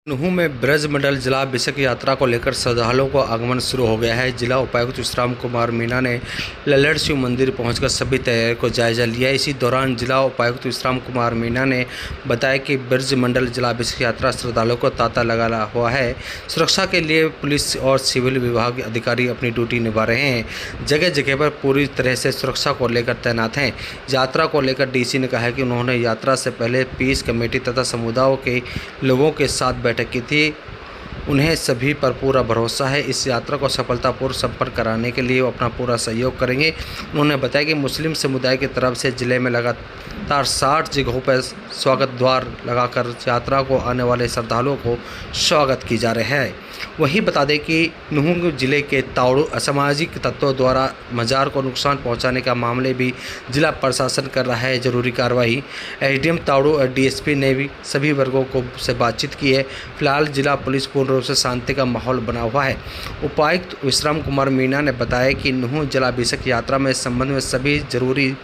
नुहू में ब्रजमंडल जिला अभिषेक यात्रा को लेकर श्रद्धालुओं का आगमन शुरू हो गया है। जिला उपायुक्त विश्राम कुमार मीणा ने लल्लड़ शिव मंदिर पहुंचकर सभी तैयारियों को जायजा लिया। इसी दौरान जिला उपायुक्त विश्राम कुमार मीणा ने बताया कि ब्रजमंडल जिला अभिषेक यात्रा श्रद्धालुओं को तांता लगा हुआ है। सुरक्षा के लिए पुलिस और सिविल विभाग अधिकारी अपनी ड्यूटी निभा रहे हैं। जगह जगह पर पूरी तरह से सुरक्षा को लेकर तैनात हैं। यात्रा को लेकर डीसी ने कहा कि उन्होंने यात्रा से पहले पीस कमेटी तथा समुदायों के लोगों के साथ बैठक की थी। उन्हें सभी पर पूरा भरोसा है। इस यात्रा को सफलतापूर्वक संपन्न कराने के लिए वो अपना पूरा सहयोग करेंगे। उन्होंने बताया कि मुस्लिम समुदाय की तरफ से जिले में लगातार 60 जगहों पर स्वागत द्वार लगाकर यात्रा को आने वाले श्रद्धालुओं को स्वागत की जा रही है। वहीं बता दें कि नुहू जिले के तावड़ू असामाजिक तत्वों द्वारा मजार को नुकसान पहुंचाने का मामले भी जिला प्रशासन कर रहा है जरूरी कार्रवाई। एसडीएम तावड़ू और डीएसपी ने भी सभी वर्गों को से बातचीत की है। फिलहाल जिला पुलिस पूर्ण रूप से शांति का माहौल बना हुआ है। उपायुक्त विश्राम कुमार मीणा ने बताया कि नुहू जलाभिषेक यात्रा में संबंध में सभी जरूरी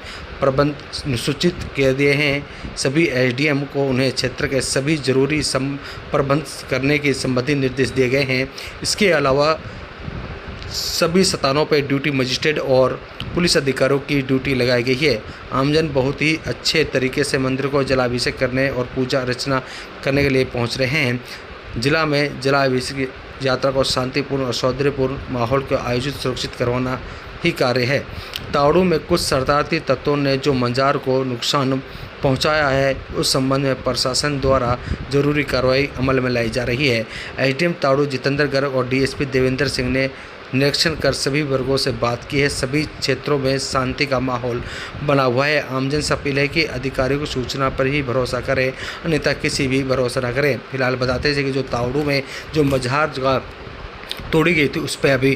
प्रबंध सूचित कर दिए हैं। सभी एसडीएम को उन्हें क्षेत्र के सभी जरूरी प्रबंध करने के संबंधित निर्देश दिए गए हैं। इसके अलावा सभी स्थानों पर ड्यूटी मजिस्ट्रेट और पुलिस अधिकारियों की ड्यूटी लगाई गई है। आमजन बहुत ही अच्छे तरीके से मंदिर को जलाभिषेक करने और पूजा अर्चना करने के लिए पहुंच रहे हैं। जिला में जलाभिषेक यात्रा को शांतिपूर्ण और सौंदर्यपूर्ण माहौल को आयोजित सुरक्षित करवाना ही कार्य है। तावड़ू में कुछ शरारती तत्वों ने जो मजार को नुकसान पहुंचाया है, उस संबंध में प्रशासन द्वारा जरूरी कार्रवाई अमल में लाई जा रही है। एसडीएम तावड़ू जितेंद्र गर्ग और डीएसपी देवेंद्र सिंह ने निरीक्षण कर सभी वर्गों से बात की है। सभी क्षेत्रों में शांति का माहौल बना हुआ है। आमजन से अपील है कि अधिकारियों की सूचना पर ही भरोसा करें, अन्यथा किसी भी भरोसा न करें। फिलहाल बताते थे कि जो तावड़ू में जो मजार जगह तोड़ी गई थी उस पर अभी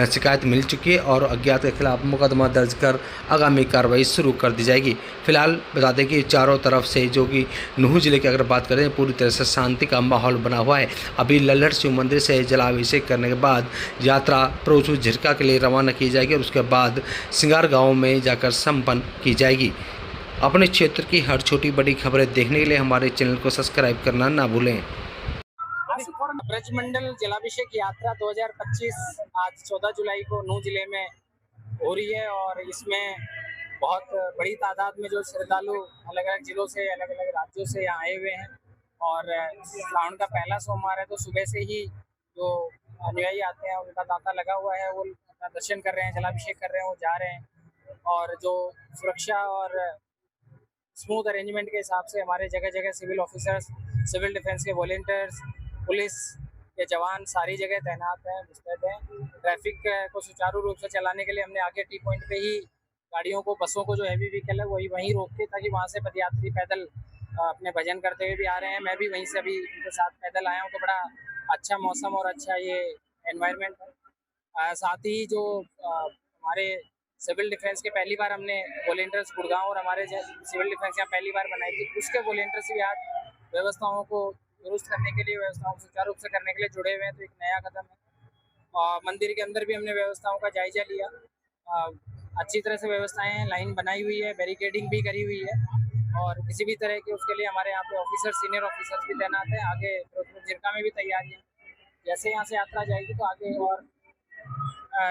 शिकायत मिल चुकी है और अज्ञात के खिलाफ मुकदमा दर्ज कर आगामी कार्रवाई शुरू कर दी जाएगी। फिलहाल बता दें कि चारों तरफ से जो कि नुहू जिले की अगर बात करें पूरी तरह से शांति का माहौल बना हुआ है। अभी लल्लड़ शिव मंदिर से जलाभिषेक करने के बाद यात्रा प्रोचू झिरका के लिए रवाना की जाएगी और उसके बाद सिंगार गाँव में जाकर संपन्न की जाएगी। अपने क्षेत्र की हर छोटी बड़ी खबरें देखने के लिए हमारे चैनल को सब्सक्राइब करना ना भूलें। ब्रजमंडल जलाभिषेक यात्रा 2025 आज 14 जुलाई को नूहू जिले में हो रही है और इसमें बहुत बड़ी तादाद में जो श्रद्धालु अलग अलग जिलों से अलग अलग राज्यों से यहाँ आए हुए हैं और श्रावण का पहला सोमवार है तो सुबह से ही जो अनुयायी आते हैं उनका तांता लगा हुआ है। वो दर्शन कर रहे हैं, जलाभिषेक कर रहे हैं, वो जा रहे हैं और जो सुरक्षा और स्मूथ अरेंजमेंट के हिसाब से हमारे जगह जगह सिविल ऑफिसर्स, सिविल डिफेंस के वॉलंटियर्स, पुलिस के जवान सारी जगह तैनात हैं, मुस्तैद हैं। ट्रैफिक को सुचारू रूप से चलाने के लिए हमने आगे टी पॉइंट पे ही गाड़ियों को, बसों को जो हैवी व्हीकल है वही वहीं रोक के, ताकि वहाँ से पदयात्री पैदल अपने भजन करते हुए भी आ रहे हैं। मैं भी वहीं से अभी उनके साथ पैदल आया हूँ तो बड़ा अच्छा मौसम और अच्छा ये एनवायरनमेंट है। साथ ही जो हमारे सिविल डिफेंस के पहली बार हमने वॉलंटियर्स गुड़गांव और हमारे सिविल डिफेंस यहाँ पहली बार बनाई थी, उसके वॉलंटियर्स भी आज व्यवस्थाओं को दुरुस्त करने के लिए, व्यवस्थाओं को सुचारू रूप से करने के लिए जुड़े हुए हैं। तो एक नया कदम है। मंदिर के अंदर भी हमने व्यवस्थाओं का जायजा लिया। अच्छी तरह से व्यवस्थाएं हैं, लाइन बनाई हुई है, बैरिकेडिंग भी करी हुई है और किसी भी तरह के उसके लिए हमारे यहाँ पे ऑफिसर, सीनियर ऑफिसर्स भी तैनात हैं। आगे जिरका में भी तैयारी है। जैसे यहाँ से यात्रा जाएगी तो आगे और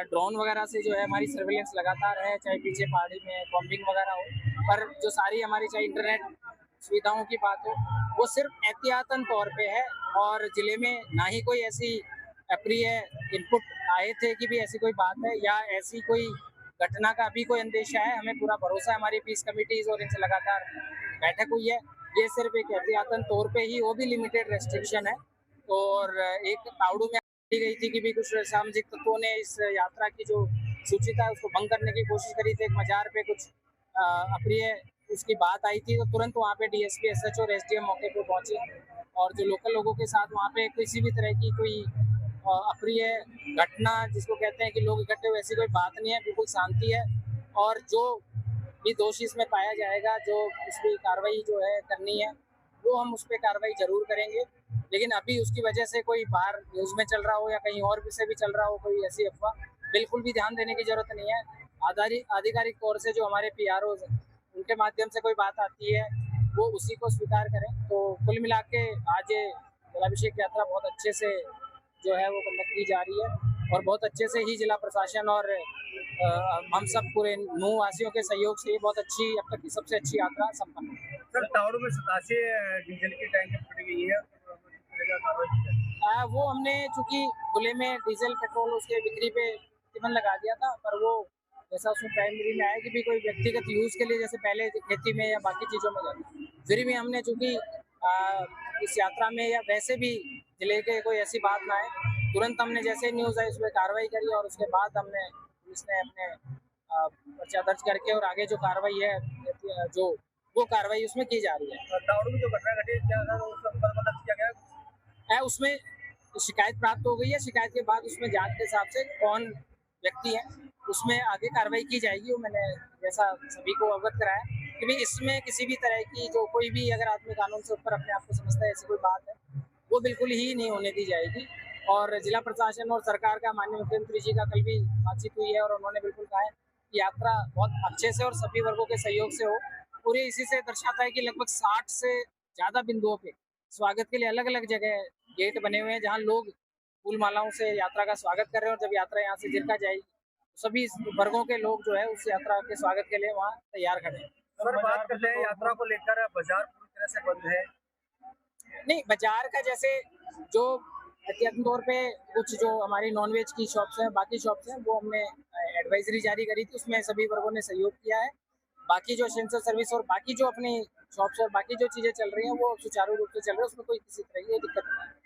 ड्रोन वगैरह से जो है हमारी सर्विलेंस लगातार है, चाहे पीछे पहाड़ी में बॉम्बिंग वगैरह हो। पर जो सारी हमारी चाहे इंटरनेट सुविधाओं की बात हो, वो सिर्फ एहतियातन तौर पे है और ज़िले में ना ही कोई ऐसी अप्रिय इनपुट आए थे कि भी ऐसी कोई बात है या ऐसी कोई घटना का अभी कोई अंदेशा है। हमें पूरा भरोसा है, हमारी पीस कमिटीज़ और इनसे लगातार बैठक हुई है। ये सिर्फ एक एहतियातन तौर पे ही, वो भी लिमिटेड रेस्ट्रिक्शन है। और एक तावड़ू में दी गई थी कि भी कुछ सामाजिक तत्वों ने इस यात्रा की जो सूची था उसको भंग करने की कोशिश करी थी। एक मजार पे कुछ अप्रिय उसकी बात आई थी तो तुरंत वहाँ पे डीएसपी, एसएचओ और एसडीएम मौके पे पहुंचे और जो लोकल लोगों के साथ वहाँ पे किसी भी तरह की कोई अप्रिय घटना जिसको कहते हैं कि लोग इकट्ठे हुए, ऐसी कोई बात नहीं है, बिल्कुल शांति है। और जो भी दोषी इसमें पाया जाएगा, जो इसकी कार्रवाई जो है करनी है, वो हम उस पर कार्रवाई जरूर करेंगे। लेकिन अभी उसकी वजह से कोई बाहर न्यूज़ में चल रहा हो या कहीं और भी से भी चल रहा हो कोई ऐसी अफवाह, बिल्कुल भी ध्यान देने की जरूरत नहीं है। आधिकारिक तौर से जो हमारे पीआरओ उनके माध्यम से कोई बात आती है वो उसी को स्वीकार करें। तो कुल मिला के आज जलाभिषेक यात्रा बहुत अच्छे से जो है वो कंडक्ट की जा रही है और बहुत अच्छे से ही जिला प्रशासन और हम सब पूरे नू वासियों के सहयोग से ये बहुत अच्छी अब तक की सबसे अच्छी यात्रा संपन्न हुई। सर टावरों में 87 डीजल की टैंक फट गई है, वो हमने चूंकि खुले में डीजल पेट्रोल उसके बिक्री पे प्रतिबंध लगा दिया था, पर वो जैसा उसमें प्राइमरी में आया कि भी कोई व्यक्तिगत यूज के लिए जैसे पहले खेती में या बाकी चीज़ों में जाता, फिर भी हमने चूंकि इस यात्रा में या वैसे भी जिले के कोई ऐसी बात ना आए, तुरंत हमने जैसे न्यूज़ आई उस पर कार्रवाई करी और उसके बाद हमने पुलिस ने अपने पर्चा दर्ज करके और आगे जो कार्रवाई है जो वो कार्रवाई उसमें की जा रही है। टावरों में जो घटना घटी क्या था उस पर पता किया गया है उसमें शिकायत प्राप्त हो गई है, शिकायत के बाद उसमें जांच के हिसाब से कौन व्यक्ति है उसमें आगे कार्रवाई की जाएगी। वो मैंने जैसा सभी को अवगत कराया कि भाई इसमें किसी भी तरह की जो कोई भी अगर आदमी कानून से ऊपर अपने आप को समझता है ऐसी कोई बात है वो बिल्कुल ही नहीं होने दी जाएगी। और जिला प्रशासन और सरकार का माननीय मुख्यमंत्री जी का कल भी बातचीत हुई है और उन्होंने बिल्कुल कहा है कि यात्रा बहुत अच्छे से और सभी वर्गों के सहयोग से हो। पूरे इसी से दर्शाता है कि लगभग 60 से ज़्यादा बिंदुओं पे स्वागत के लिए अलग अलग जगह गेट बने हुए हैं जहाँ लोग फूल मालाओं से यात्रा का स्वागत कर रहे हैं और जब यात्रा यहाँ से जिरका जाएगी तो सभी वर्गों के लोग जो है उस यात्रा के स्वागत के लिए वहाँ तैयार खड़े हैं। सर बात करते हैं यात्रा को लेकर, बाजार पूरी तरह से बंद है। नहीं, बाजार का जैसे जो एहतियाती तौर पे कुछ जो हमारी नॉनवेज की शॉप्स हैं बाकी शॉप्स हैं वो हमने एडवाइजरी जारी करी थी, उसमें सभी वर्गों ने सहयोग किया है। बाकी जो एसेंशियल सर्विस और बाकी जो अपनी शॉप्स और बाकी जो चीज़ें चल रही हैं वो सुचारू रूप से चल रही है, उसमें कोई किसी तरह की दिक्कत नहीं है।